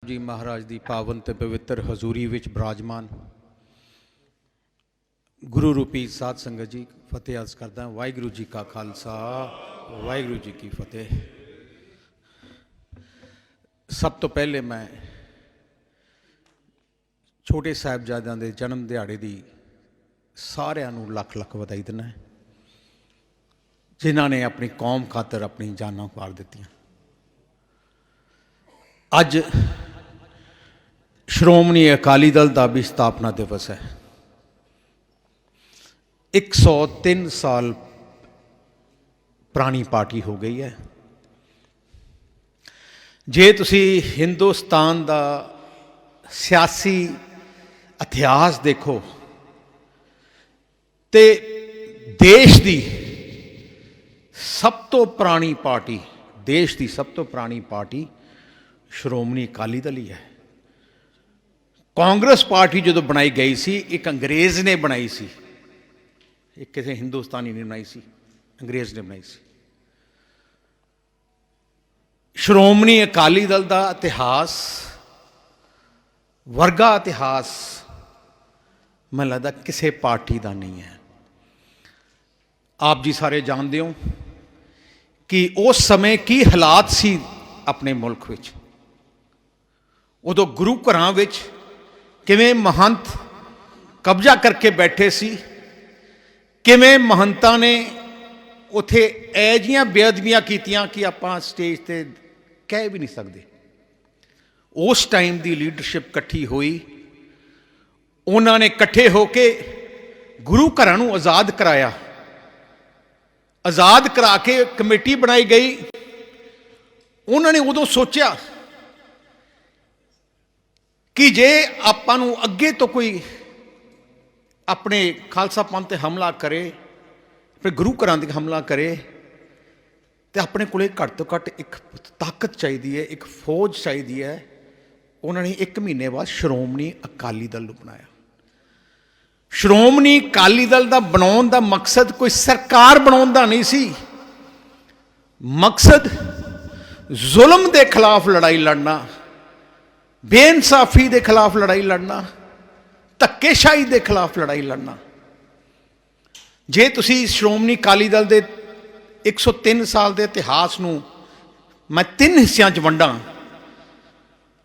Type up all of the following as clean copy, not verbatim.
जी महाराज की पावन ते पवित्र हजूरी विच विराजमान गुरु रूपी साध संगत जी फतेह अर्ज करदा। वाहिगुरू जी का खालसा वाहिगुरू जी की फतेह। सब तो पहले मैं छोटे साहिबजादियां दे जन्म दिहाड़े दी सारिआं नूं लख लख वधाई दिना है, जिन्हां ने अपनी कौम खातर अपनी जानां वार दित्तियां। अज श्रोमणी अकाली दल का भी स्थापना दिवस है। 103 साल पुरानी पार्टी हो गई है। जे तुसी हिंदुस्तान का सियासी इतिहास देखो तो देश की सब तो पुरानी पार्टी, देश की सब तो पुरानी पार्टी श्रोमणी अकाली दल ही है। कांग्रेस पार्टी जो बनाई गई सी, एक अंग्रेज ने बनाई सी, एक किसी हिंदुस्तानी ने बनाई सी, अंग्रेज ने बनाई सी। श्रोमणी अकाली दल का इतिहास वर्गा इतिहास मैं लगता किसी पार्टी का नहीं है। आप जी सारे जानते हो कि उस समय की हालात सी अपने मुल्क विच। उदों गुरु घरां विच किवें महंत कब्जा करके बैठे सी, किवें महंतां ने उत्थे ऐजियां बेअदबियां कीतियां कि आपां स्टेज ते कह भी नहीं सकते। उस टाइम की लीडरशिप इकट्ठी हुई, उन्होंने इकट्ठे होके गुरु घरां नूं आज़ाद कराया। आज़ाद करा के कमेटी बनाई गई। उन्होंने उदों सोचा कि जे आपां नूं अगे तो कोई अपने खालसा पंथ ते हमला करे, अपने गुरु घरां ते हमला करे, तो अपने कोले घट तो घट एक ताकत चाहिए है, एक फौज चाहिए है। उन्होंने 1 महीने बाद श्रोमणी अकाली दल बनाया। श्रोमणी अकाली दल का बनाने का मकसद कोई सरकार बनाने का नहीं सी। मकसद जुल्म के खिलाफ लड़ाई लड़ना, बेइंसाफी के खिलाफ लड़ाई लड़ना, धक्केशाही के खिलाफ लड़ाई लड़ना। जे तुसी श्रोमणी अकाली दल के 103 साल के इतिहास नूं मैं 3 हिस्सों च वंडा।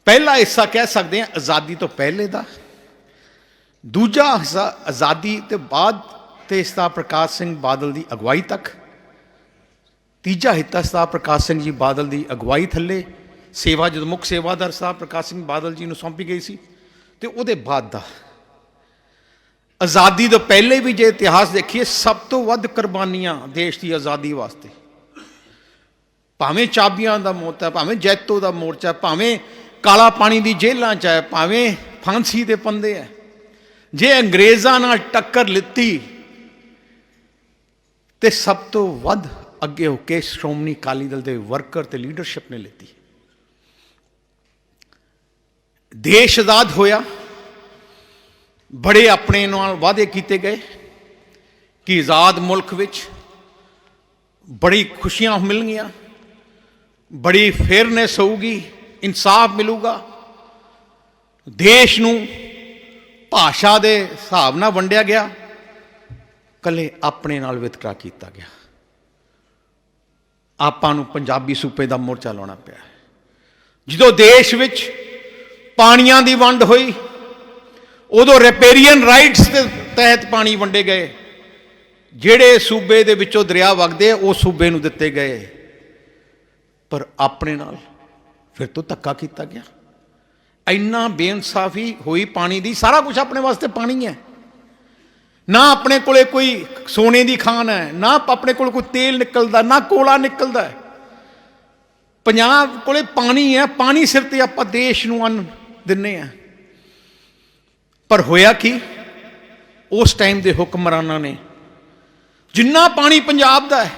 पहला हिस्सा कह सकते हैं आज़ादी तो पहले का, दूजा हिस्सा आज़ादी तो बाद ते इसका प्रकाश सिंह बादल की अगवाई तक, तीजा हिस्सा सरदार प्रकाश सिंह जी बादल की अगवाई थले सेवा जो मुख सेवादार सरदार प्रकाश सिंह बादल जी को सौंपी गई सी, तो वो बाद का। आज़ादी तो पहले भी जे इतिहास देखिए सब तो वध कुर्बानियां देश की आज़ादी वास्ते, भावें चाबियां का मोर्चा, भावें जैतो का मोर्चा, भावें काला पानी की जेलों च है, भावें फांसी के पंदे है। जे अंग्रेज़ों नाल टक्कर लिती तो सब तो वध अगे होके श्रोमणी अकाली दल के वर्कर ते लीडरशिप ने लीती। देश आज़ाद होया, बड़े अपने नाल वादे किए गए कि आज़ाद मुल्क विच बड़ी खुशियां मिलनियां, बड़ी फेयरनेस होगी, इंसाफ मिलूगा, देश नूं भाषा के हिसाब नाल वंडिया गया, कले अपने नाल वितकरा किया गया। आपां नूं पंजाबी सूबे का मोर्चा लाना पिया। जो देश विच पानियां की वंड हुई, उदों रिपेरियन राइट्स के तहत पानी वंडे गए। जिहड़े सूबे दे विचों दरिया वगदे उस सूबे नूं दिते गए, पर अपने नाल फिर तो धक्का किया गया। इन्ना बेइंसाफी हुई पानी की, सारा कुछ अपने वास्ते पानी है, ना अपने कोले कोई सोने की खान है, ना अपने कोल कोई तेल निकलता, ना कोला निकलता है। पंजाब कोले पानी है, पानी सिर ते आपां देश नूं अन्न दिन्ने हैं। पर होया कि उस टाइम के हुक्मराना ने जिन्ना पानी पंजाब का है,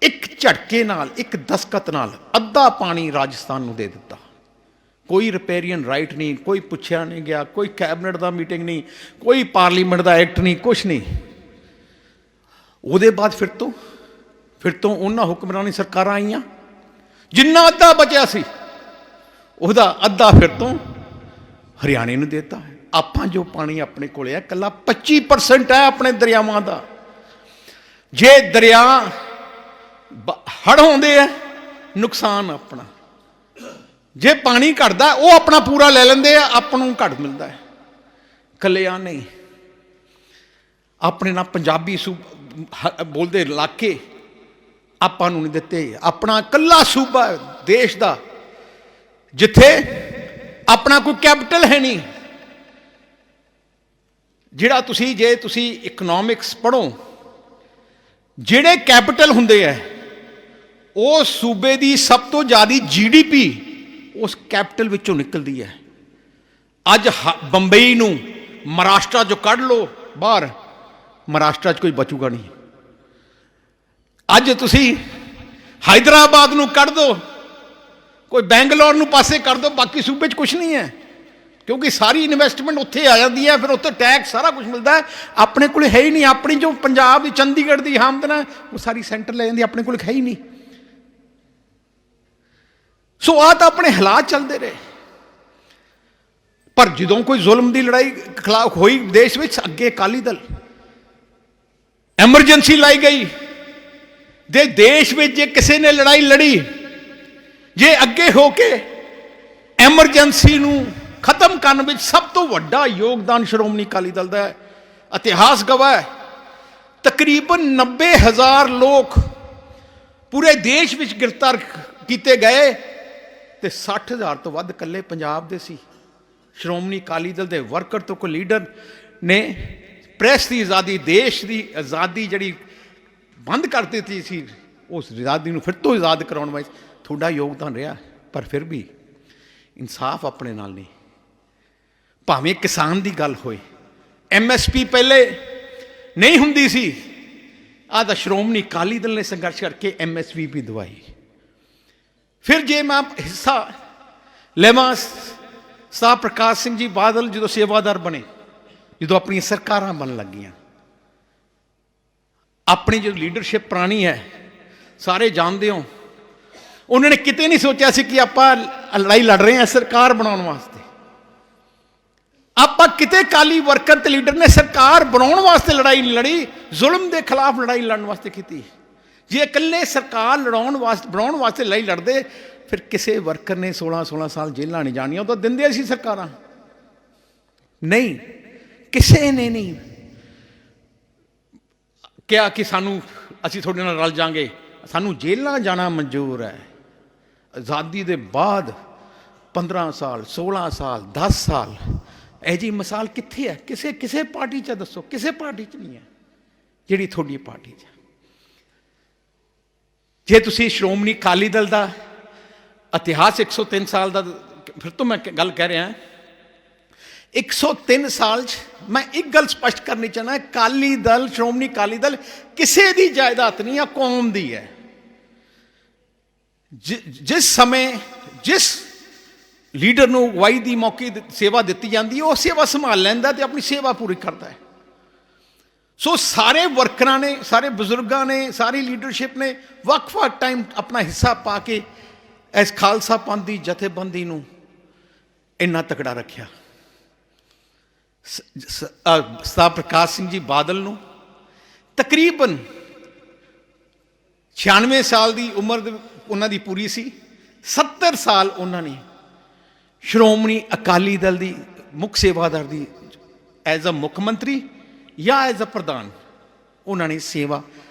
एक झटके नाल, एक दस्तखत नाल अद्धा पानी राजस्थान नूं दे दिता। कोई रिपेरियन राइट नहीं, कोई पूछया नहीं गया, कोई कैबिनेट का मीटिंग नहीं, कोई पार्लीमेंट का एक्ट नहीं, कुछ नहीं। उहदे बाद फिर तो उन्हां हुक्मरानी सरकारां आईयां, जिन्ना अद्धा बचिया सी ਉਹਦਾ ਅੱਧਾ ਫਿਰ ਤੋਂ ਹਰਿਆਣੇ ਨੂੰ ਦੇਤਾ। ਆਪਾਂ ਜੋ ਪਾਣੀ ਆਪਣੇ ਕੋਲ ਹੈ ਇਕੱਲਾ 25% ਹੈ ਆਪਣੇ ਦਰਿਆਵਾਂ ਦਾ। ਜੇ ਦਰਿਆ ਹੜ੍ਹ ਆਉਂਦੇ ਆ ਨੁਕਸਾਨ ਆਪਣਾ, ਜੇ ਪਾਣੀ ਘਟਦਾ ਉਹ ਆਪਣਾ ਪੂਰਾ ਲੈ ਲੈਂਦੇ ਆ, ਆਪਾਂ ਨੂੰ ਘੱਟ ਮਿਲਦਾ ਹੈ। ਇਕੱਲਿਆਂ ਨਹੀਂ, ਆਪਣੇ ਨਾਲ ਪੰਜਾਬੀ ਬੋਲਦੇ ਇਲਾਕੇ ਆਪਾਂ ਨੂੰ ਨਹੀਂ ਦਿੱਤੇ। ਆਪਣਾ ਇਕੱਲਾ ਸੂਬਾ ਦੇਸ਼ ਦਾ ਜਿੱਥੇ ਆਪਣਾ ਕੋਈ ਕੈਪੀਟਲ ਹੈ ਨਹੀਂ। ਜਿਹੜਾ ਜੇ ਤੁਸੀਂ ਇਕਨੋਮਿਕਸ ਪੜ੍ਹੋ, ਜਿਹੜੇ ਕੈਪੀਟਲ ਹੁੰਦੇ ਆ ਉਹ ਸੂਬੇ ਦੀ ਸਭ ਤੋਂ ਜ਼ਿਆਦਾ GDP ਉਸ ਕੈਪੀਟਲ ਵਿੱਚੋਂ ਨਿਕਲਦੀ ਹੈ। ਅੱਜ ਬੰਬਈ ਨੂੰ ਮਹਾਰਾਸ਼ਟਰ 'ਚੋਂ ਕੱਢ ਲਓ ਬਾਹਰ, ਮਹਾਰਾਸ਼ਟਰ 'ਚ ਕੋਈ ਬਚੂਗਾ ਨਹੀਂ। ਅੱਜ ਤੁਸੀਂ ਹੈਦਰਾਬਾਦ ਨੂੰ ਕੱਢ ਦਿਓ, ਕੋਈ ਬੈਂਗਲੌਰ ਨੂੰ ਪਾਸੇ ਕਰ ਦਿਓ, ਬਾਕੀ ਸੂਬੇ 'ਚ ਕੁਛ ਨਹੀਂ ਹੈ, ਕਿਉਂਕਿ ਸਾਰੀ ਇਨਵੈਸਟਮੈਂਟ ਉੱਥੇ ਆ ਜਾਂਦੀ ਹੈ। ਫਿਰ ਉੱਥੇ ਟੈਕਸ ਸਾਰਾ ਕੁਝ ਮਿਲਦਾ ਹੈ, ਆਪਣੇ ਕੋਲ ਹੈ ਹੀ ਨਹੀਂ। ਆਪਣੀ ਜੋ ਪੰਜਾਬ ਦੀ ਚੰਡੀਗੜ੍ਹ ਦੀ ਆਮਦਨ ਹੈ ਉਹ ਸਾਰੀ ਸੈਂਟਰ ਲੈ ਜਾਂਦੀ, ਆਪਣੇ ਕੋਲ ਹੈ ਹੀ ਨਹੀਂ। ਸੋ ਆਹ ਤਾਂ ਆਪਣੇ ਹਾਲਾਤ ਚੱਲਦੇ ਰਹੇ। ਪਰ ਜਦੋਂ ਕੋਈ ਜ਼ੁਲਮ ਦੀ ਲੜਾਈ ਖਿਲਾਫ ਹੋਈ ਦੇਸ਼ ਵਿੱਚ, ਅੱਗੇ ਅਕਾਲੀ ਦਲ ਐਮਰਜੈਂਸੀ ਲਾਈ ਗਈ। ਜੇ ਦੇਸ਼ ਵਿੱਚ ਜੇ ਕਿਸੇ ਨੇ ਲੜਾਈ ਲੜੀ, ਜੇ ਅੱਗੇ ਹੋ ਕੇ ਐਮਰਜੈਂਸੀ ਨੂੰ ਖਤਮ ਕਰਨ ਵਿੱਚ ਸਭ ਤੋਂ ਵੱਡਾ ਯੋਗਦਾਨ ਸ਼੍ਰੋਮਣੀ ਅਕਾਲੀ ਦਲ ਦਾ ਹੈ। ਇਤਿਹਾਸ ਗਵਾਹ ਹੈ, ਤਕਰੀਬਨ 90,000 ਲੋਕ ਪੂਰੇ ਦੇਸ਼ ਵਿੱਚ ਗ੍ਰਿਫਤਾਰ ਕੀਤੇ ਗਏ ਤੇ 60,000 ਤੋਂ ਵੱਧ ਇਕੱਲੇ ਪੰਜਾਬ ਦੇ ਸੀ। ਸ਼੍ਰੋਮਣੀ ਅਕਾਲੀ ਦਲ ਦੇ ਵਰਕਰ ਤੋਂ ਕੋਈ ਲੀਡਰ ਨੇ ਪ੍ਰੈਸ ਦੀ ਆਜ਼ਾਦੀ, ਦੇਸ਼ ਦੀ ਆਜ਼ਾਦੀ ਜਿਹੜੀ ਬੰਦ ਕਰ ਦਿੱਤੀ ਸੀ, ਉਸ ਆਜ਼ਾਦੀ ਨੂੰ ਫਿਰ ਤੋਂ ਆਜ਼ਾਦ ਕਰਾਉਣ ਵਿੱਚ ਤੁਹਾਡਾ ਯੋਗਦਾਨ ਰਿਹਾ। ਪਰ ਫਿਰ ਵੀ ਇਨਸਾਫ ਆਪਣੇ ਨਾਲ ਨਹੀਂ। ਭਾਵੇਂ ਕਿਸਾਨ ਦੀ ਗੱਲ ਹੋਏ, MSP ਪਹਿਲੇ ਨਹੀਂ ਹੁੰਦੀ ਸੀ, ਆਹ ਤਾਂ ਸ਼੍ਰੋਮਣੀ ਅਕਾਲੀ ਦਲ ਨੇ ਸੰਘਰਸ਼ ਕਰਕੇ MSP ਵੀ ਦਵਾਈ। ਫਿਰ ਜੇ ਮੈਂ ਹਿੱਸਾ ਲੈਵਾਂ, ਸਰਦਾਰ ਪ੍ਰਕਾਸ਼ ਸਿੰਘ ਜੀ ਬਾਦਲ ਜਦੋਂ ਸੇਵਾਦਾਰ ਬਣੇ, ਜਦੋਂ ਆਪਣੀਆਂ ਸਰਕਾਰਾਂ ਬਣਨ ਲੱਗੀਆਂ, ਆਪਣੀ ਜੋ ਲੀਡਰਸ਼ਿਪ ਪੁਰਾਣੀ ਹੈ ਸਾਰੇ ਜਾਣਦੇ ਹੋ, ਉਹਨਾਂ ਨੇ ਕਿਤੇ ਨਹੀਂ ਸੋਚਿਆ ਸੀ ਕਿ ਆਪਾਂ ਲੜਾਈ ਲੜ ਰਹੇ ਹਾਂ ਸਰਕਾਰ ਬਣਾਉਣ ਵਾਸਤੇ। ਆਪਾਂ ਕਿਤੇ ਅਕਾਲੀ ਵਰਕਰ ਤੇ ਲੀਡਰ ਨੇ ਸਰਕਾਰ ਬਣਾਉਣ ਵਾਸਤੇ ਲੜਾਈ ਨਹੀਂ ਲੜੀ, ਜ਼ੁਲਮ ਦੇ ਖਿਲਾਫ ਲੜਾਈ ਲੜਨ ਵਾਸਤੇ ਕੀਤੀ। ਜੇ ਇਕੱਲੇ ਸਰਕਾਰ ਬਣਾਉਣ ਵਾਸਤੇ ਲੜਾਈ ਲੜਦੇ, ਫਿਰ ਕਿਸੇ ਵਰਕਰ ਨੇ 16 ਸਾਲ ਜੇਲ੍ਹਾਂ ਨਹੀਂ ਜਾਣੀਆਂ। ਉਹ ਤਾਂ ਦਿੰਦੇ ਸੀ ਸਰਕਾਰਾਂ, ਨਹੀਂ ਕਿਸੇ ਨੇ ਨਹੀਂ ਕਿਹਾ ਕਿ ਅਸੀਂ ਤੁਹਾਡੇ ਨਾਲ ਰਲ ਜਾਵਾਂਗੇ, ਸਾਨੂੰ ਜੇਲ੍ਹਾਂ ਜਾਣਾ ਮਨਜ਼ੂਰ ਹੈ। ਆਜ਼ਾਦੀ ਦੇ ਬਾਅਦ 15 ਸਾਲ 16 ਸਾਲ 10 ਸਾਲ ਇਹ ਜਿਹੀ ਮਿਸਾਲ ਕਿੱਥੇ ਹੈ? ਕਿਸੇ ਪਾਰਟੀ 'ਚ ਦੱਸੋ, ਕਿਸੇ ਪਾਰਟੀ 'ਚ ਨਹੀਂ ਹੈ ਜਿਹੜੀ ਤੁਹਾਡੀ ਪਾਰਟੀ 'ਚ। ਜੇ ਤੁਸੀਂ ਸ਼੍ਰੋਮਣੀ ਅਕਾਲੀ ਦਲ ਦਾ ਇਤਿਹਾਸ 103 ਸਾਲ ਦਾ, ਫਿਰ ਤੋਂ ਮੈਂ ਗੱਲ ਕਹਿ ਰਿਹਾ 103 ਸਾਲ 'ਚ ਮੈਂ ਇੱਕ ਗੱਲ ਸਪਸ਼ਟ ਕਰਨੀ ਚਾਹੁੰਦਾ, ਅਕਾਲੀ ਦਲ, ਸ਼੍ਰੋਮਣੀ ਅਕਾਲੀ ਦਲ ਕਿਸੇ ਦੀ ਜਾਇਦਾਦ ਨਹੀਂ ਆ, ਕੌਮ ਦੀ ਹੈ। ਜਿਸ ਸਮੇਂ ਜਿਸ ਲੀਡਰ ਨੂੰ ਅਗਵਾਈ ਦੀ ਮੌਕੇ ਸੇਵਾ ਦਿੱਤੀ ਜਾਂਦੀ ਹੈ, ਉਹ ਸੇਵਾ ਸੰਭਾਲ ਲੈਂਦਾ ਤੇ ਆਪਣੀ ਸੇਵਾ ਪੂਰੀ ਕਰਦਾ ਹੈ। ਸੋ ਸਾਰੇ ਵਰਕਰਾਂ ਨੇ, ਸਾਰੇ ਬਜ਼ੁਰਗਾਂ ਨੇ, ਸਾਰੀ ਲੀਡਰਸ਼ਿਪ ਨੇ ਵੱਖ-ਵੱਖ ਟਾਈਮ ਆਪਣਾ ਹਿੱਸਾ ਪਾ ਕੇ ਇਸ ਖਾਲਸਾ ਪੰਥ ਦੀ ਜਥੇਬੰਦੀ ਨੂੰ ਇੰਨਾ ਤਕੜਾ ਰੱਖਿਆ। ਸਰਦਾਰ ਪ੍ਰਕਾਸ਼ ਸਿੰਘ ਜੀ ਬਾਦਲ ਨੂੰ ਤਕਰੀਬਨ 96 ਸਾਲ ਦੀ ਉਮਰ ਉਹਨਾਂ ਦੀ ਪੂਰੀ ਸੀ। 70 ਸਾਲ ਉਹਨਾਂ ਨੇ ਸ਼੍ਰੋਮਣੀ ਅਕਾਲੀ ਦਲ ਦੀ ਮੁੱਖ ਸੇਵਾਦਾਰ ਦੀ ਐਜ਼ ਅ ਮੁੱਖ ਮੰਤਰੀ ਜਾਂ ਐਜ਼ ਅ ਪ੍ਰਧਾਨ ਉਹਨਾਂ ਨੇ ਸੇਵਾ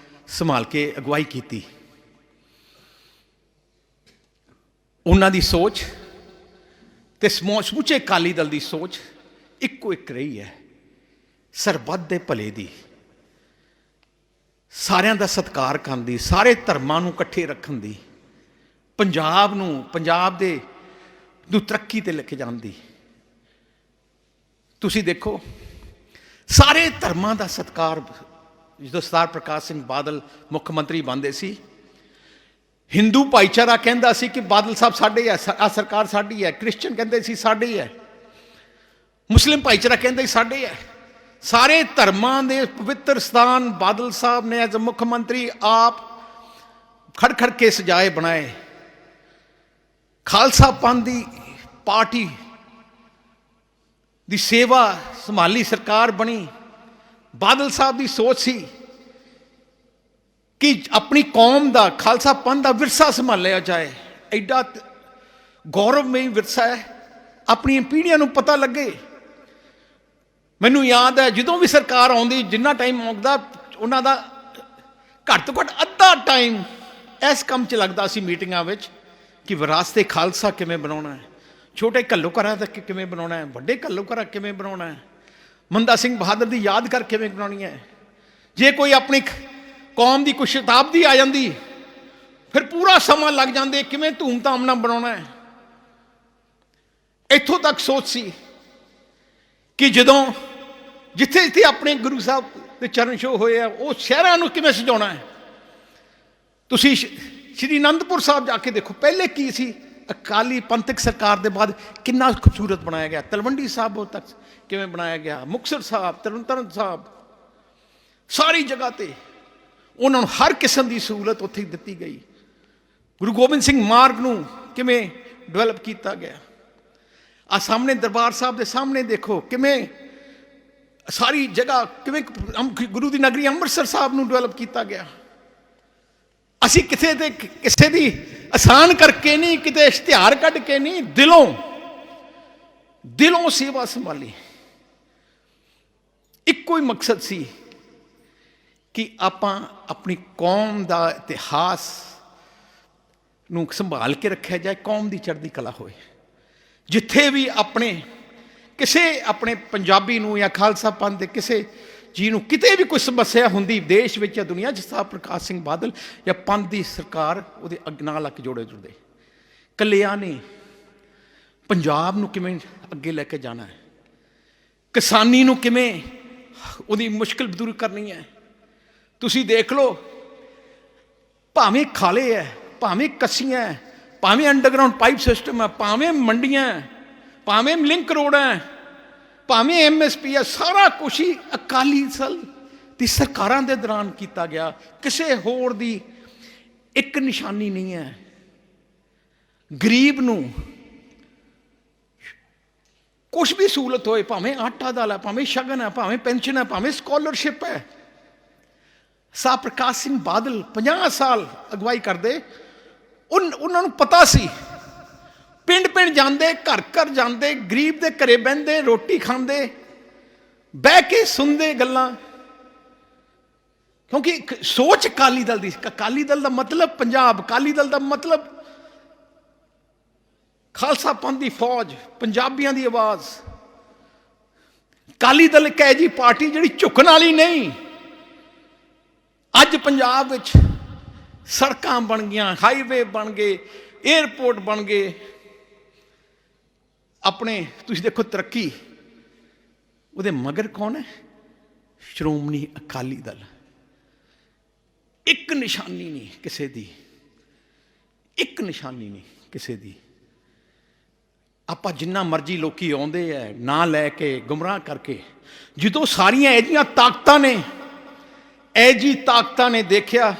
ਸੰਭਾਲ ਕੇ ਅਗਵਾਈ ਕੀਤੀ। ਉਹਨਾਂ ਦੀ ਸੋਚ ਤੇ ਸਮੁੱਚੇ ਅਕਾਲੀ ਦਲ ਦੀ ਸੋਚ ਇੱਕੋ ਇੱਕ ਰਹੀ ਹੈ, ਸਰਬੱਤ ਦੇ ਭਲੇ ਦੀ, ਸਾਰਿਆਂ ਦਾ ਸਤਿਕਾਰ ਕਰਨ ਦੀ, ਸਾਰੇ ਧਰਮਾਂ ਨੂੰ ਇਕੱਠੇ ਰੱਖਣ ਦੀ, ਪੰਜਾਬ ਦੇ ਨੂੰ ਤਰੱਕੀ ਤੇ ਲੈ ਕੇ ਜਾਣ ਦੀ। ਤੁਸੀਂ ਦੇਖੋ ਸਾਰੇ ਧਰਮਾਂ ਦਾ ਸਤਿਕਾਰ। ਜਦੋਂ ਸਰਦਾਰ ਪ੍ਰਕਾਸ਼ ਸਿੰਘ ਬਾਦਲ ਮੁੱਖ ਮੰਤਰੀ ਬਣਦੇ ਸੀ, ਹਿੰਦੂ ਭਾਈਚਾਰਾ ਕਹਿੰਦਾ ਸੀ ਕਿ ਬਾਦਲ ਸਾਹਿਬ ਸਾਡੇ ਹੈ, ਆਹ ਸਰਕਾਰ ਸਾਡੀ ਹੈ। ਕ੍ਰਿਸਚਨ ਕਹਿੰਦੇ ਸੀ ਸਾਡੀ ਹੈ, ਮੁਸਲਿਮ ਭਾਈਚਾਰਾ ਕਹਿੰਦੇ ਸੀ ਸਾਡੇ ਹੈ। ਸਾਰੇ ਧਰਮਾਂ ਦੇ ਪਵਿੱਤਰ ਸਥਾਨ ਬਾਦਲ ਸਾਹਿਬ ਨੇ ਐਜ਼ ਮੁੱਖ ਮੰਤਰੀ ਆਪ ਖੜ ਕੇ ਸਜਾਏ ਬਣਾਏ। ਖਾਲਸਾ ਪੰਥ ਦੀ ਪਾਰਟੀ ਦੀ ਸੇਵਾ ਸੰਭਾਲੀ, ਸਰਕਾਰ ਬਣੀ। ਬਾਦਲ ਸਾਹਿਬ ਦੀ ਸੋਚ ਸੀ ਕਿ ਆਪਣੀ ਕੌਮ ਦਾ, ਖਾਲਸਾ ਪੰਥ ਦਾ ਵਿਰਸਾ ਸੰਭਾਲਿਆ ਜਾਏ। ਐਡਾ ਗੌਰਵਮਈ ਵਿਰਸਾ ਹੈ, ਆਪਣੀਆਂ ਪੀੜ੍ਹੀਆਂ ਨੂੰ ਪਤਾ ਲੱਗੇ। ਮੈਨੂੰ ਯਾਦ ਹੈ ਜਦੋਂ ਵੀ ਸਰਕਾਰ ਆਉਂਦੀ, ਜਿੰਨਾ ਟਾਈਮ ਮੰਗਦਾ ਉਹਨਾਂ ਦਾ ਘੱਟ ਤੋਂ ਘੱਟ ਅੱਧਾ ਟਾਈਮ ਇਸ ਕੰਮ 'ਚ ਲੱਗਦਾ ਸੀ, ਮੀਟਿੰਗਾਂ ਵਿੱਚ, ਕਿ ਵਿਰਾਸਤ-ਏ ਖਾਲਸਾ ਕਿਵੇਂ ਬਣਾਉਣਾ ਹੈ, ਛੋਟੇ ਘੱਲੂਘਾਰਾਂ ਤੱਕ ਕਿਵੇਂ ਬਣਾਉਣਾ ਹੈ, ਵੱਡੇ ਘੱਲੂਘਾਰਾ ਕਿਵੇਂ ਬਣਾਉਣਾ ਹੈ, ਬੰਦਾ ਸਿੰਘ ਬਹਾਦਰ ਦੀ ਯਾਦਗਾਰ ਕਿਵੇਂ ਬਣਾਉਣੀ ਹੈ। ਜੇ ਕੋਈ ਆਪਣੀ ਕੌਮ ਦੀ ਕੋਈ ਸ਼ਤਾਬਦੀ ਆ ਜਾਂਦੀ, ਫਿਰ ਪੂਰਾ ਸਮਾਂ ਲੱਗ ਜਾਂਦੇ ਕਿਵੇਂ ਧੂਮ-ਧਾਮ ਨਾਲ ਬਣਾਉਣਾ ਹੈ। ਇੱਥੋਂ ਤੱਕ ਸੋਚ ਸੀ ਕਿ ਜਦੋਂ ਜਿੱਥੇ ਜਿੱਥੇ ਆਪਣੇ ਗੁਰੂ ਸਾਹਿਬ ਦੇ ਚਰਨ ਛੋਹ ਹੋਏ ਆ, ਉਹ ਸ਼ਹਿਰਾਂ ਨੂੰ ਕਿਵੇਂ ਸਜਾਉਣਾ ਹੈ। ਤੁਸੀਂ ਸ਼੍ਰੀ ਅਨੰਦਪੁਰ ਸਾਹਿਬ ਜਾ ਕੇ ਦੇਖੋ, ਪਹਿਲੇ ਕੀ ਸੀ। ਅਕਾਲੀ ਪੰਥਕ ਸਰਕਾਰ ਦੇ ਬਾਅਦ ਕਿੰਨਾ ਖੂਬਸੂਰਤ ਬਣਾਇਆ ਗਿਆ। ਤਲਵੰਡੀ ਸਾਬੋ ਤੱਕ ਕਿਵੇਂ ਬਣਾਇਆ ਗਿਆ, ਮੁਕਤਸਰ ਸਾਹਿਬ, ਤਰਨਤਾਰਨ ਸਾਹਿਬ, ਸਾਰੀ ਜਗ੍ਹਾ 'ਤੇ ਉਹਨਾਂ ਨੂੰ ਹਰ ਕਿਸਮ ਦੀ ਸਹੂਲਤ ਉੱਥੇ ਦਿੱਤੀ ਗਈ। ਗੁਰੂ ਗੋਬਿੰਦ ਸਿੰਘ ਮਾਰਗ ਨੂੰ ਕਿਵੇਂ ਡਿਵੈਲਪ ਕੀਤਾ ਗਿਆ। ਆ ਸਾਹਮਣੇ ਦਰਬਾਰ ਸਾਹਿਬ ਦੇ ਸਾਹਮਣੇ ਦੇਖੋ ਕਿਵੇਂ ਸਾਰੀ ਜਗ੍ਹਾ, ਕਿਵੇਂ ਗੁਰੂ ਦੀ ਨਗਰੀ ਅੰਮ੍ਰਿਤਸਰ ਸਾਹਿਬ ਨੂੰ ਡਿਵੈਲਪ ਕੀਤਾ ਗਿਆ। ਅਸੀਂ ਕਿਸੇ ਦੇ ਕਿਸੇ ਦੀ ਆਸਾਨ ਕਰਕੇ ਨਹੀਂ, ਕਿਤੇ ਇਸ਼ਤਿਹਾਰ ਕੱਢ ਕੇ ਨਹੀਂ, ਦਿਲੋਂ ਸੇਵਾ ਸੰਭਾਲੀ। ਇੱਕੋ ਹੀ ਮਕਸਦ ਸੀ ਕਿ ਆਪਾਂ ਆਪਣੀ ਕੌਮ ਦਾ ਇਤਿਹਾਸ ਨੂੰ ਸੰਭਾਲ ਕੇ ਰੱਖਿਆ ਜਾਏ, ਕੌਮ ਦੀ ਚੜ੍ਹਦੀ ਕਲਾ ਹੋਏ। ਜਿੱਥੇ ਵੀ ਆਪਣੇ ਪੰਜਾਬੀ ਨੂੰ ਜਾਂ ਖਾਲਸਾ ਪੰਥ ਦੇ ਕਿਸੇ ਜੀ ਨੂੰ ਕਿਤੇ ਵੀ ਕੋਈ ਸਮੱਸਿਆ ਹੁੰਦੀ, ਦੇਸ਼ ਵਿੱਚ ਜਾਂ ਦੁਨੀਆ 'ਚ, ਸਾਹਿਬ ਪ੍ਰਕਾਸ਼ ਸਿੰਘ ਬਾਦਲ ਜਾਂ ਪੰਥ ਦੀ ਸਰਕਾਰ ਉਹਦੇ ਨਾਲ ਲੱਕ ਜੋੜੇ ਜੁੜਦੇ। ਕੱਲਿਆਂ ਨੇ ਪੰਜਾਬ ਨੂੰ ਕਿਵੇਂ ਅੱਗੇ ਲੈ ਕੇ ਜਾਣਾ ਹੈ, ਕਿਸਾਨੀ ਨੂੰ ਕਿਵੇਂ ਉਹਦੀ ਮੁਸ਼ਕਿਲ ਦੂਰ ਕਰਨੀ ਹੈ। ਤੁਸੀਂ ਦੇਖ ਲਓ, ਭਾਵੇਂ ਖਾਲੇ ਹੈ, ਭਾਵੇਂ ਕੱਸੀਆਂ ਹੈ, ਭਾਵੇਂ ਅੰਡਰਗਰਾਊਂਡ ਪਾਈਪ ਸਿਸਟਮ ਹੈ, ਭਾਵੇਂ ਮੰਡੀਆਂ, ਭਾਵੇਂ ਲਿੰਕ ਰੋਡ ਹੈ, ਭਾਵੇਂ MSP ਹੈ, ਸਾਰਾ ਕੁਛ ਹੀ ਅਕਾਲੀ ਦਲ ਦੀ ਸਰਕਾਰਾਂ ਦੇ ਦੌਰਾਨ ਕੀਤਾ ਗਿਆ। ਕਿਸੇ ਹੋਰ ਦੀ ਇੱਕ ਨਿਸ਼ਾਨੀ ਨਹੀਂ ਹੈ। ਗਰੀਬ ਨੂੰ ਕੁਛ ਵੀ ਸਹੂਲਤ ਹੋਏ, ਭਾਵੇਂ ਆਟਾ ਦਾਲ ਹੈ, ਭਾਵੇਂ ਸ਼ਗਨ ਹੈ, ਭਾਵੇਂ ਪੈਨਸ਼ਨ ਹੈ, ਭਾਵੇਂ ਸਕਾਲਰਸ਼ਿਪ ਹੈ। ਸਾਹਿਬ ਪ੍ਰਕਾਸ਼ ਸਿੰਘ ਬਾਦਲ 50 ਸਾਲ ਅਗਵਾਈ ਕਰਦੇ। ਉਹਨਾਂ ਨੂੰ ਪਤਾ ਸੀ, ਪਿੰਡ ਪਿੰਡ ਜਾਂਦੇ, ਘਰ ਘਰ ਜਾਂਦੇ, ਗਰੀਬ ਦੇ ਘਰੇ ਬਹਿੰਦੇ, ਰੋਟੀ ਖਾਂਦੇ, ਬਹਿ ਕੇ ਸੁਣਦੇ ਗੱਲਾਂ। ਕਿਉਂਕਿ ਸੋਚ ਅਕਾਲੀ ਦਲ ਦੀ, ਅਕਾਲੀ ਦਲ ਦਾ ਮਤਲਬ ਪੰਜਾਬ, ਅਕਾਲੀ ਦਲ ਦਾ ਮਤਲਬ ਖਾਲਸਾ ਪੰਥ ਦੀ ਫੌਜ, ਪੰਜਾਬੀਆਂ ਦੀ ਆਵਾਜ਼। ਅਕਾਲੀ ਦਲ ਇੱਕ ਐਜੀ ਪਾਰਟੀ ਜਿਹੜੀ ਝੁਕਣ ਵਾਲੀ ਨਹੀਂ। ਅੱਜ ਪੰਜਾਬ ਵਿੱਚ ਸੜਕਾਂ ਬਣ ਗਈਆਂ, ਹਾਈਵੇ ਬਣ ਗਏ, ਏਅਰਪੋਰਟ ਬਣ ਗਏ। ਆਪਣੇ ਤੁਸੀਂ ਦੇਖੋ ਤਰੱਕੀ, ਉਹਦੇ ਮਗਰ ਕੌਣ ਹੈ? ਸ਼੍ਰੋਮਣੀ ਅਕਾਲੀ ਦਲ। ਇੱਕ ਨਿਸ਼ਾਨੀ ਨਹੀਂ ਕਿਸੇ ਦੀ, ਇੱਕ ਨਿਸ਼ਾਨੀ ਨਹੀਂ ਕਿਸੇ ਦੀ। ਆਪਾਂ ਜਿੰਨਾ ਮਰਜ਼ੀ ਲੋਕੀ ਆਉਂਦੇ ਹੈ ਨਾਂ ਲੈ ਕੇ, ਗੁੰਮਰਾਹ ਕਰਕੇ, ਜਦੋਂ ਸਾਰੀਆਂ ਇਹਦੀਆਂ ਤਾਕਤਾਂ ਨੇ ਦੇਖਿਆ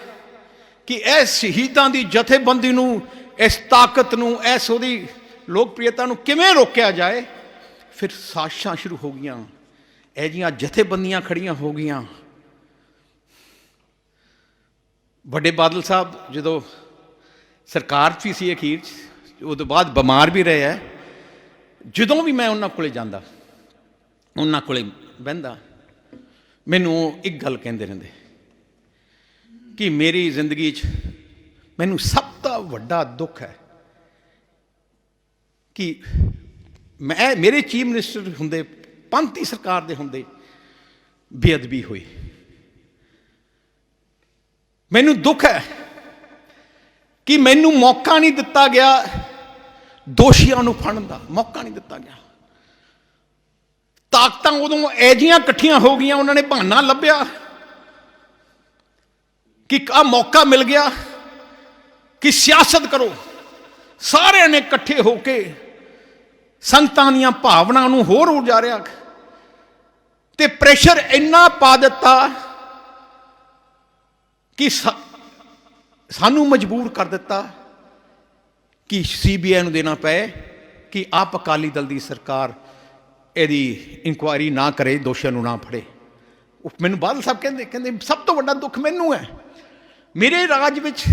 ਕਿ ਇਹ ਸ਼ਹੀਦਾਂ ਦੀ ਜਥੇਬੰਦੀ ਨੂੰ, ਇਸ ਤਾਕਤ ਨੂੰ, ਇਸ ਉਹਦੀ ਲੋਕਪ੍ਰਿਯਤਾ ਨੂੰ ਕਿਵੇਂ ਰੋਕਿਆ ਜਾਏ, ਫਿਰ ਸਾਜ਼ਿਸ਼ਾਂ ਸ਼ੁਰੂ ਹੋ ਗਈਆਂ। ਇਹ ਜਿਹੀਆਂ ਜਥੇਬੰਦੀਆਂ ਖੜੀਆਂ ਹੋ ਗਈਆਂ। ਵੱਡੇ ਬਾਦਲ ਸਾਹਿਬ ਜਦੋਂ ਸਰਕਾਰ 'ਚ ਵੀ ਸੀ ਅਖੀਰ 'ਚ, ਉਹ ਤੋਂ ਬਾਅਦ ਬਿਮਾਰ ਵੀ ਰਹੇ ਹੈ। ਜਦੋਂ ਵੀ ਮੈਂ ਉਹਨਾਂ ਕੋਲੇ ਜਾਂਦਾ, ਉਹਨਾਂ ਕੋਲੇ ਬਹਿੰਦਾ, ਮੈਨੂੰ ਇੱਕ ਗੱਲ ਕਹਿੰਦੇ ਰਹਿੰਦੇ ਕਿ ਮੇਰੀ ਜ਼ਿੰਦਗੀ 'ਚ ਮੈਨੂੰ ਸਭ ਤੋਂ ਵੱਡਾ ਦੁੱਖ ਹੈ ਕਿ ਮੇਰੇ ਚੀਫ ਮਿਨਿਸਟਰ ਹੁੰਦੇ, ਪੰਥੀ ਸਰਕਾਰ ਦੇ ਹੁੰਦੇ, ਬੇਅਦਬੀ ਹੋਈ। ਮੈਨੂੰ ਦੁੱਖ ਹੈ ਕਿ ਮੈਨੂੰ ਮੌਕਾ ਨਹੀਂ ਦਿੱਤਾ ਗਿਆ, ਦੋਸ਼ੀਆਂ ਨੂੰ ਫੜਨ ਦਾ ਮੌਕਾ ਨਹੀਂ ਦਿੱਤਾ ਗਿਆ। ਤਾਕਤਾਂ ਉਦੋਂ ਐਜੀਆਂ ਇਕੱਠੀਆਂ ਹੋ ਗਈਆਂ, ਉਹਨਾਂ ਨੇ ਬਹਾਨਾ ਲੱਭਿਆ ਕਿ ਆਹ ਮੌਕਾ ਮਿਲ ਗਿਆ ਕਿ ਸਿਆਸਤ ਕਰੋ। ਸਾਰਿਆਂ ਨੇ ਇਕੱਠੇ ਹੋ ਕੇ ਸੰਗਤਾਂ ਦੀਆਂ ਭਾਵਨਾ ਨੂੰ ਹੋਰ ਉਜਾਰਿਆ ਤੇ ਪ੍ਰੈਸ਼ਰ ਇੰਨਾ ਪਾ ਦਿੱਤਾ ਕਿ ਸਾਨੂੰ ਮਜਬੂਰ ਕਰ ਦਿੱਤਾ ਕਿ CBI ਨੂੰ ਦੇਣਾ ਪਏ कि आप अकाली दल की सरकार यदि इंक्वायरी ना करे, दोषियों को ना फड़े। मैनू बादल साहब कहते कहते सब तो बड़ा दुख मैनू है, मेरे राज विच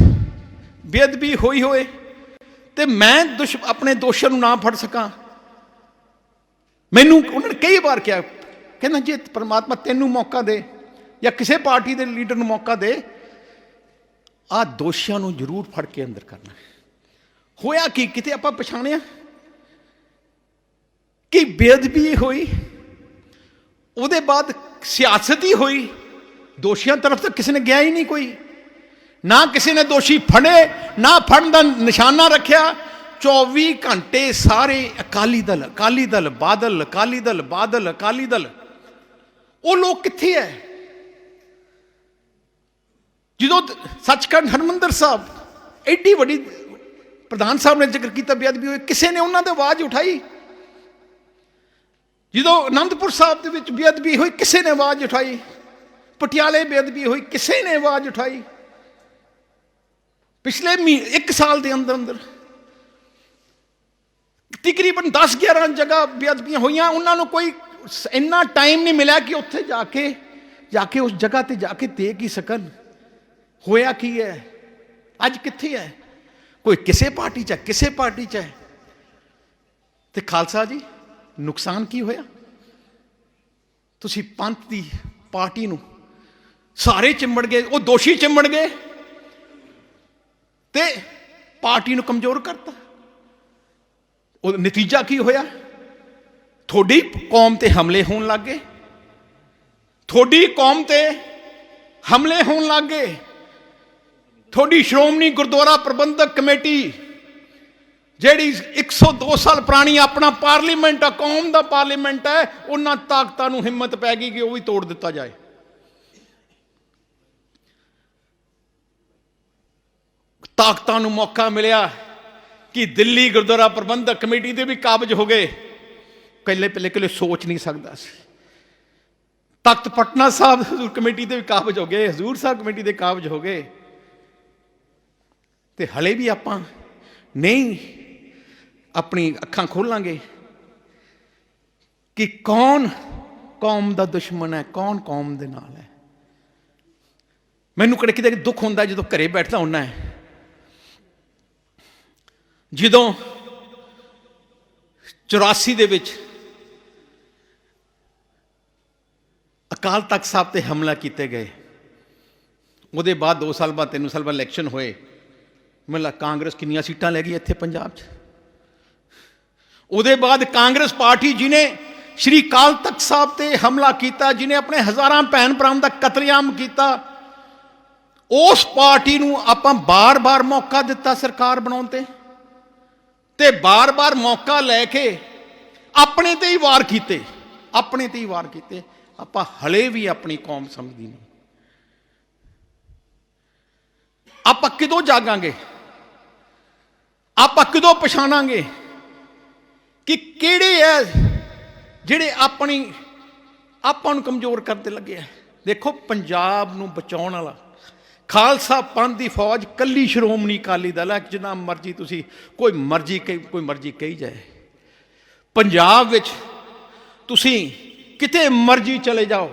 बेअदबी हुई होए ते मैं अपने दोषियों को ना फड़ सका। मैनू उन्होंने कई बार कहा, कहना जे परमात्मा तेनू मौका दे या किसी पार्टी के लीडर को मौका दे, आ दोषियों को जरूर फड़ के अंदर करना। होया कि किते आपां पछाणिया कि बेअदबी हुई, उहदे बाद सियासत ही हुई, दोषियों तरफ तो किसी ने गया ही नहीं, कोई ना किसी ने दोषी फड़े, ना फड़न का निशाना रखा। 24 घंटे सारे अकाली दल, अकाली दल बादल, अकाली दल बादल, अकाली दल। वो लोग कित्थे है? जो सचखंड हरमंदर साहब एडी बड़ी प्रधान साहब ने जिक्र किया बेअदबी हुई, किसी ने उन्होंने आवाज़ उठाई? जो आनंदपुर साहब के विच बेअदबी हुई, किसी ने आवाज़ उठाई? पटियाले बेअदबी हुई, किसी ने आवाज़ उठाई? पिछले 1 साल के अंदर अंदर तकरीबन 10-11 जगह बेअदबियां हुई, उन्होंने कोई इन्ना टाइम नहीं मिला कि उत्थे जाके उस जगह पर जाके देख ही सकन होया की है, अज कित्थे है। कोई किसी पार्टी च है, किसी पार्टी च है। तो खालसा जी नुकसान की होया? तुसी पंथ की पार्टी नूं सारे चिमड़ गए, वो दोषी चिमड़ गए ते पार्टी नूं कमजोर करता। वो नतीजा की होया? थोड़ी कौम ते हमले होण लग गए, थोड़ी कौम ते हमले होण लग गए। थोड़ी श्रोमणी गुरुद्वारा प्रबंधक कमेटी ਜਿਹੜੀ 102 साल पुरानी अपना पार्लीमेंट है, कौम का पार्लीमेंट है, उन्होंने ताकतां नूं हिम्मत पै गई कि वह भी तोड़ दिता जाए। ताकतां नूं मौका मिलिया कि दिल्ली गुरुद्वारा प्रबंधक कमेटी दे भी काबज हो गए। पहले पहले सोच नहीं सकता सी। तख्त पटना साहब हजूर कमेटी दे भी काबज हो गए, हजूर साहब कमेटी दे काबज हो गए। तो हले भी आपां नहीं अपनी अखां खोलांगे कि कौन कौम का दुश्मन है, कौन कौम दे नाल है। मैनू कड़े किते दुख होंदा जो घरे बैठता होना है, जो 84 दे विच अकाल तख्त साहब ते हमला किए गए। उसदे बाद 2 साल बाद 3 साल बाद इलैक्शन होए। मतलब कांग्रेस कितनी सीटां लै गई इत्थे पंजाब च। उसदे बाद कांग्रेस पार्टी जिन्हें श्री अकाल तख्त साहब ते हमला किया, जिन्हें अपने हज़ारां भैन भरावां दा कतलेआम किया, उस पार्टी नूं आपां बार बार मौका दिता सरकार बनाउण ते बार बार मौका लैके अपने ते ही वार किए, अपने ते ही वार किए। आपां हले भी अपनी कौम समझदी नहीं। आपां किदों जागांगे, आपां किदों पछाणांगे कि किहड़े है जिहड़े अपनी आपां नूं कमज़ोर करते लगे है। देखो पंजाब नूं बचाउण वाला खालसा पंथ की फौज कल्ली श्रोमणी अकाली दल है। जिन्ना मर्जी तुसी कोई मर्जी कही जाए, पंजाब विच तुसी किते मर्जी चले जाओ।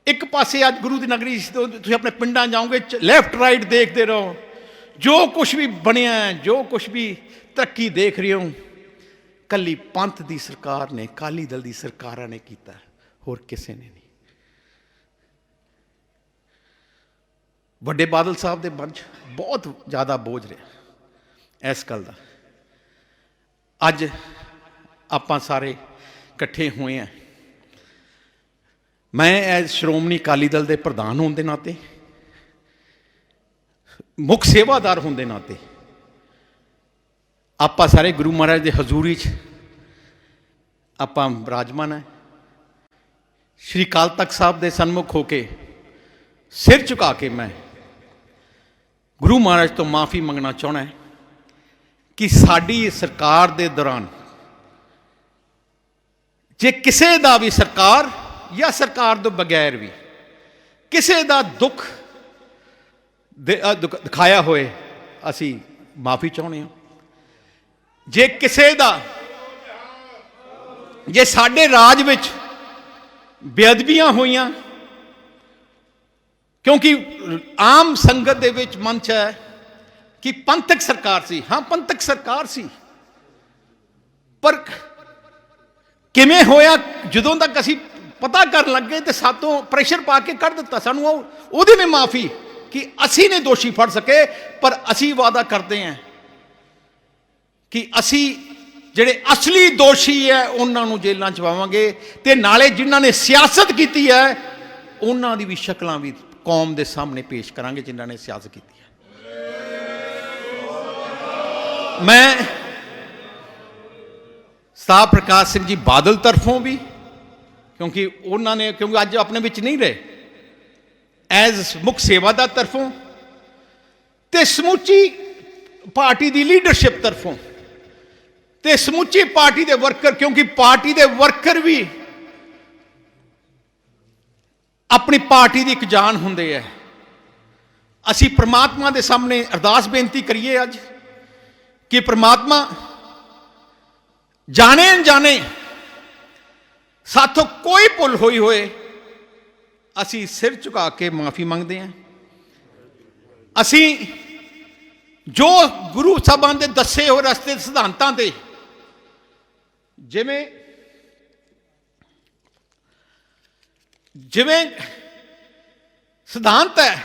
एक पासे अज गुरु की नगरी तुसी अपने पिंडां जाओगे, लैफ्ट राइट देखते रहो, जो कुछ भी बनिया है, जो कुछ भी तरक्की देख रहे हो, कल्ली पंथ की सरकार ने, अकाली दल की सरकारां ने किया, होर किसी ने नहीं। वड्डे बादल साहब के मन च बहुत ज़्यादा बोझ रहा इस गल का। अज आपां सारे इकट्ठे हुए हैं। मैं एज श्रोमणी अकाली दल के प्रधान होने के नाते, मुख सेवादार होने के नाते, आपां सारे गुरु महाराज की हजूरी च आपां विराजमान है। श्री अकाल तख्त साहब के सन्मुख होके सिर झुका के मैं गुरु महाराज तो माफ़ी मंगना चाहना है कि साड़ी सरकार के दौरान जे किसी का भी सरकार या सरकार तो बगैर भी किसी का दुख दिखाया होए, असी माफ़ी चाहते हैं। ਜੇ ਕਿਸੇ ਦਾ ਜੇ ਸਾਡੇ ਰਾਜ ਵਿੱਚ ਬੇਅਦਬੀਆਂ ਹੋਈਆਂ, ਕਿਉਂਕਿ ਆਮ ਸੰਗਤ ਦੇ ਵਿੱਚ ਮਨ 'ਚ ਹੈ ਕਿ ਪੰਥਕ ਸਰਕਾਰ ਸੀ। ਹਾਂ, ਪੰਥਕ ਸਰਕਾਰ ਸੀ, ਪਰ ਕਿਵੇਂ ਹੋਇਆ? ਜਦੋਂ ਤੱਕ ਅਸੀਂ ਪਤਾ ਕਰਨ ਲੱਗੇ ਤੇ ਸਾਤੋਂ ਪ੍ਰੈਸ਼ਰ ਪਾ ਕੇ ਕੱਢ ਦਿੱਤਾ ਸਾਨੂੰ। ਉਹਦੀ ਵੀ ਮਾਫੀ ਕਿ ਅਸੀਂ ਨਹੀਂ ਦੋਸ਼ੀ ਫੜ ਸਕੇ, ਪਰ ਅਸੀਂ ਵਾਅਦਾ ਕਰਦੇ ਹਾਂ ਕਿ ਅਸੀਂ ਜਿਹੜੇ ਅਸਲੀ ਦੋਸ਼ੀ ਹੈ ਉਹਨਾਂ ਨੂੰ ਜੇਲ੍ਹਾਂ 'ਚ ਪਾਵਾਂਗੇ, ਤੇ ਨਾਲੇ ਜਿਨ੍ਹਾਂ ਨੇ ਸਿਆਸਤ ਕੀਤੀ ਹੈ ਉਹਨਾਂ ਦੀ ਵੀ ਸ਼ਕਲਾਂ ਵੀ ਕੌਮ ਦੇ ਸਾਹਮਣੇ ਪੇਸ਼ ਕਰਾਂਗੇ, ਜਿਨ੍ਹਾਂ ਨੇ ਸਿਆਸਤ ਕੀਤੀ ਹੈ। ਮੈਂ ਸਰਦਾਰ ਪ੍ਰਕਾਸ਼ ਸਿੰਘ ਜੀ ਬਾਦਲ ਤਰਫੋਂ ਵੀ, ਕਿਉਂਕਿ ਉਹਨਾਂ ਨੇ ਅੱਜ ਆਪਣੇ ਵਿੱਚ ਨਹੀਂ ਰਹੇ, ਐਜ਼ ਮੁੱਖ ਸੇਵਾਦਾਰ ਤਰਫੋਂ ਤੇ ਸਮੁੱਚੀ ਪਾਰਟੀ ਦੀ ਲੀਡਰਸ਼ਿਪ ਤਰਫੋਂ ਤੇ ਸਮੁੱਚੀ ਪਾਰਟੀ ਦੇ ਵਰਕਰ, ਕਿਉਂਕਿ ਪਾਰਟੀ ਦੇ ਵਰਕਰ ਵੀ ਆਪਣੀ ਪਾਰਟੀ ਦੀ ਇੱਕ ਜਾਨ ਹੁੰਦੇ ਹੈ। ਅਸੀਂ ਪ੍ਰਮਾਤਮਾ ਦੇ ਸਾਹਮਣੇ ਅਰਦਾਸ ਬੇਨਤੀ ਕਰੀਏ ਅੱਜ ਕਿ ਪ੍ਰਮਾਤਮਾ ਜਾਣੇ ਅਣਜਾਣੇ ਸਾਥੋਂ ਕੋਈ ਭੁੱਲ ਹੋਈ ਹੋਏ, ਅਸੀਂ ਸਿਰ ਝੁਕਾ ਕੇ ਮਾਫੀ ਮੰਗਦੇ ਹਾਂ। ਅਸੀਂ ਜੋ ਗੁਰੂ ਸਾਹਿਬਾਨ ਦੇ ਦੱਸੇ ਹੋਏ ਰਸਤੇ ਸਿਧਾਂਤਾਂ ਤੇ, ਜਿਵੇਂ ਸਿਧਾਂਤ ਹੈ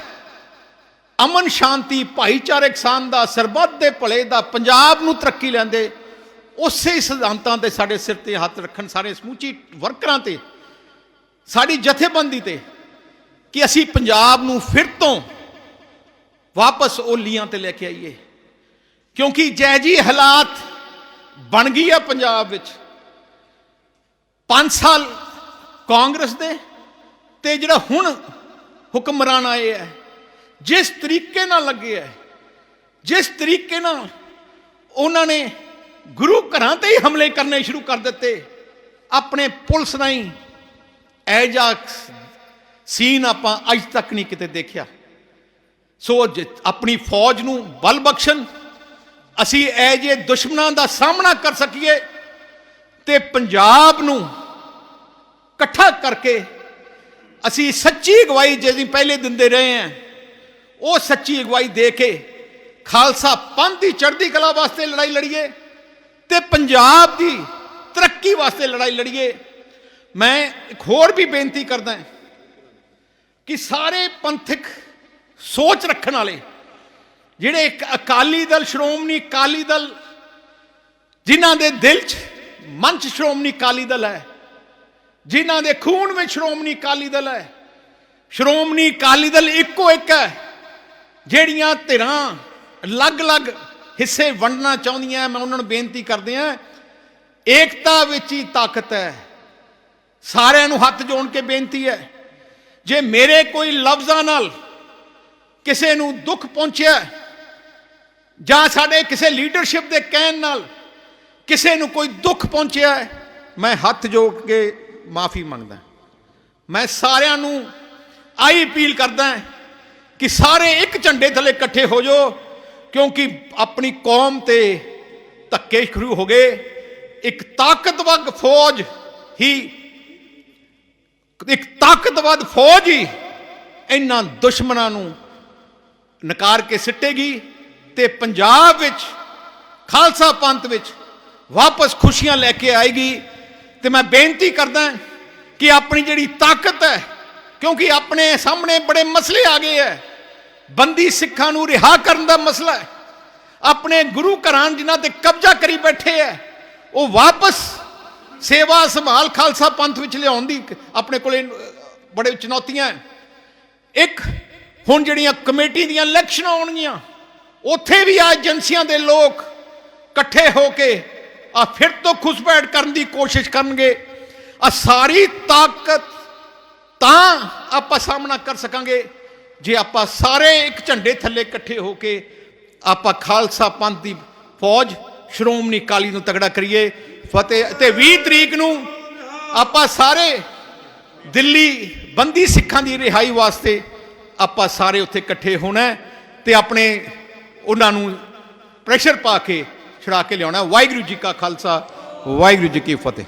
ਅਮਨ ਸ਼ਾਂਤੀ ਭਾਈਚਾਰਕ ਸਾਂਝ ਦਾ, ਸਰਬੱਤ ਦੇ ਭਲੇ ਦਾ, ਪੰਜਾਬ ਨੂੰ ਤਰੱਕੀ ਲੈਂਦੇ, ਉਸੇ ਸਿਧਾਂਤਾਂ ਤੇ ਸਾਡੇ ਸਿਰ ਤੇ ਹੱਥ ਰੱਖਣ ਸਾਰੇ ਸਮੁੱਚੀ ਵਰਕਰਾਂ ਤੇ, ਸਾਡੀ ਜਥੇਬੰਦੀ ਤੇ, ਕਿ ਅਸੀਂ ਪੰਜਾਬ ਨੂੰ ਫਿਰ ਤੋਂ ਵਾਪਸ ਓਲੀਆਂ ਤੇ ਲੈ ਕੇ ਆਈਏ। ਕਿਉਂਕਿ ਜੈ ਜੀ ਹਾਲਾਤ ਬਣ ਗਈ ਆ ਪੰਜਾਬ ਵਿੱਚ, 5 ਸਾਲ ਕਾਂਗਰਸ ਦੇ ਤੇ ਜਿਹੜਾ ਹੁਣ ਹੁਕਮਰਾਨ ਆਏ ਹੈ, ਜਿਸ ਤਰੀਕੇ ਨਾਲ ਲੱਗੇ ਹੈ, ਜਿਸ ਤਰੀਕੇ ਨਾਲ ਉਹਨਾਂ ਨੇ ਗੁਰੂ ਘਰਾਂ ਤੇ ਹੀ ਹਮਲੇ ਕਰਨੇ ਸ਼ੁਰੂ ਕਰ ਦਿੱਤੇ, ਆਪਣੇ ਪੁਲਿਸ ਰਾਹੀਂ, ਇਹ ਜਿਹਾ ਸੀਨ ਆਪਾਂ ਅੱਜ ਤੱਕ ਨਹੀਂ ਕਿਤੇ ਦੇਖਿਆ। ਸੋ ਆਪਣੀ ਫੌਜ ਨੂੰ ਬਲ ਬਖਸ਼ਣ, ਅਸੀਂ ਇਹ ਜਿਹੇ ਦੁਸ਼ਮਣਾਂ ਦਾ ਸਾਹਮਣਾ ਕਰ ਸਕੀਏ ਤੇ ਪੰਜਾਬ ਨੂੰ ਇਕੱਠਾ ਕਰਕੇ ਅਸੀਂ ਸੱਚੀ ਅਗਵਾਈ ਜਿਹਦੀ ਪਹਿਲੇ ਦਿੰਦੇ ਰਹੇ ਹਾਂ, ਉਹ ਸੱਚੀ ਅਗਵਾਈ ਦੇ ਕੇ ਖਾਲਸਾ ਪੰਥ ਦੀ ਚੜ੍ਹਦੀ ਕਲਾ ਵਾਸਤੇ ਲੜਾਈ ਲੜੀਏ ਤੇ ਪੰਜਾਬ ਦੀ ਤਰੱਕੀ ਵਾਸਤੇ ਲੜਾਈ ਲੜੀਏ। ਮੈਂ ਇੱਕ ਹੋਰ ਵੀ ਬੇਨਤੀ ਕਰਦਾ ਕਿ ਸਾਰੇ ਪੰਥਕ ਸੋਚ ਰੱਖਣ ਵਾਲੇ, ਜਿਹੜੇ ਇੱਕ ਅਕਾਲੀ ਦਲ, ਸ਼੍ਰੋਮਣੀ ਅਕਾਲੀ ਦਲ, ਜਿਨ੍ਹਾਂ ਦੇ ਦਿਲ 'ਚ ਮਨ 'ਚ ਸ਼੍ਰੋਮਣੀ ਅਕਾਲੀ ਦਲ ਹੈ, ਜਿਨ੍ਹਾਂ ਦੇ ਖੂਨ ਵਿੱਚ ਸ਼੍ਰੋਮਣੀ ਅਕਾਲੀ ਦਲ ਹੈ, ਸ਼੍ਰੋਮਣੀ ਅਕਾਲੀ ਦਲ ਇੱਕੋ ਇੱਕ ਹੈ। ਜਿਹੜੀਆਂ ਧਿਰਾਂ ਅਲੱਗ-ਅਲੱਗ ਹਿੱਸੇ ਵੰਡਣਾ ਚਾਹੁੰਦੀਆਂ, ਮੈਂ ਉਹਨਾਂ ਨੂੰ ਬੇਨਤੀ ਕਰਦੇ ਹਾਂ, ਏਕਤਾ ਵਿੱਚ ਹੀ ਤਾਕਤ ਹੈ। ਸਾਰਿਆਂ ਨੂੰ ਹੱਥ ਜੋੜ ਕੇ ਬੇਨਤੀ ਹੈ, ਜੇ ਮੇਰੇ ਕੋਈ ਲਫ਼ਜ਼ਾਂ ਨਾਲ ਕਿਸੇ ਨੂੰ ਦੁੱਖ ਪਹੁੰਚਿਆ ਜਾਂ ਸਾਡੇ ਕਿਸੇ ਲੀਡਰਸ਼ਿਪ ਦੇ ਕਹਿਣ ਨਾਲ ਕਿਸੇ ਨੂੰ ਕੋਈ ਦੁੱਖ ਪਹੁੰਚਿਆ, ਮੈਂ ਹੱਥ ਜੋੜ ਕੇ ਮਾਫੀ ਮੰਗਦਾ। ਮੈਂ ਸਾਰਿਆਂ ਨੂੰ ਆਹੀ ਅਪੀਲ ਕਰਦਾ ਕਿ ਸਾਰੇ ਇੱਕ ਝੰਡੇ ਥੱਲੇ ਇਕੱਠੇ ਹੋ ਜਾਓ, ਕਿਉਂਕਿ ਆਪਣੀ ਕੌਮ ਤੇ ਧੱਕੇ ਸ਼ੁਰੂ ਹੋ ਗਏ। ਇੱਕ ਤਾਕਤਵਰ ਫੌਜ ਹੀ ਇਹਨਾਂ ਦੁਸ਼ਮਣਾਂ ਨੂੰ ਨਕਾਰ ਕੇ ਸਿੱਟੇਗੀ ਤੇ ਪੰਜਾਬ ਵਿੱਚ ਖਾਲਸਾ ਪੰਥ ਵਿੱਚ ਵਾਪਸ ਖੁਸ਼ੀਆਂ ਲੈ ਕੇ ਆਏਗੀ। ਤੇ ਮੈਂ ਬੇਨਤੀ ਕਰਦਾ ਕਿ ਆਪਣੀ ਜਿਹੜੀ ਤਾਕਤ ਹੈ, ਕਿਉਂਕਿ ਆਪਣੇ ਸਾਹਮਣੇ ਬੜੇ ਮਸਲੇ ਆ ਗਏ ਹੈ, ਬੰਦੀ ਸਿੱਖਾਂ ਨੂੰ ਰਿਹਾ ਕਰਨ ਦਾ ਮਸਲਾ ਹੈ, ਆਪਣੇ ਗੁਰੂ ਘਰਾਂ ਜਿਨ੍ਹਾਂ ਤੇ ਕਬਜ਼ਾ ਕਰੀ ਬੈਠੇ ਹੈ, ਉਹ ਵਾਪਸ ਸੇਵਾ ਸੰਭਾਲ ਖਾਲਸਾ ਪੰਥ ਵਿੱਚ ਲਿਆਉਣ ਦੀ ਆਪਣੇ ਕੋਲੇ ਬੜੇ ਚੁਣੌਤੀਆਂ ਹਨ। ਇੱਕ ਹੁਣ ਜਿਹੜੀਆਂ ਕਮੇਟੀ ਦੀਆਂ ਇਲੈਕਸ਼ਨਾਂ ਆਉਣਗੀਆਂ, ਉੱਥੇ ਵੀ ਆ ਏਜੰਸੀਆਂ ਦੇ ਲੋਕ ਇਕੱਠੇ ਹੋ ਕੇ ਫਿਰ ਤੋਂ ਘੁਸਪੈਠ ਕਰਨ ਦੀ ਕੋਸ਼ਿਸ਼ ਕਰਨਗੇ। ਸਾਰੀ ਤਾਕਤ ਤਾਂ ਆਪਾਂ ਸਾਹਮਣਾ ਕਰ ਸਕਾਂਗੇ ਜੇ ਆਪਾਂ ਸਾਰੇ ਇੱਕ ਝੰਡੇ ਥੱਲੇ ਇਕੱਠੇ ਹੋ ਕੇ ਆਪਾਂ ਖਾਲਸਾ ਪੰਥ ਦੀ ਫੌਜ ਸ਼੍ਰੋਮਣੀ ਅਕਾਲੀ ਨੂੰ ਤਗੜਾ ਕਰੀਏ। ਫਤਿਹ। ਤੇ 20 ਤਰੀਕ ਨੂੰ ਆਪਾਂ ਸਾਰੇ ਦਿੱਲੀ ਬੰਦੀ ਸਿੱਖਾਂ ਦੀ ਰਿਹਾਈ ਵਾਸਤੇ ਆਪਾਂ ਸਾਰੇ ਉੱਥੇ ਇਕੱਠੇ ਹੋਣਾ ਤੇ ਆਪਣੇ ਉਹਨਾਂ ਨੂੰ ਪ੍ਰੈਸ਼ਰ ਪਾ ਕੇ ਛੁਡਾ ਕੇ ਲਿਆਉਣਾ। ਵਾਹਿਗੁਰੂ ਜੀ ਕਾ ਖਾਲਸਾ, ਵਾਹਿਗੁਰੂ ਜੀ ਕੀ ਫਤਿਹ।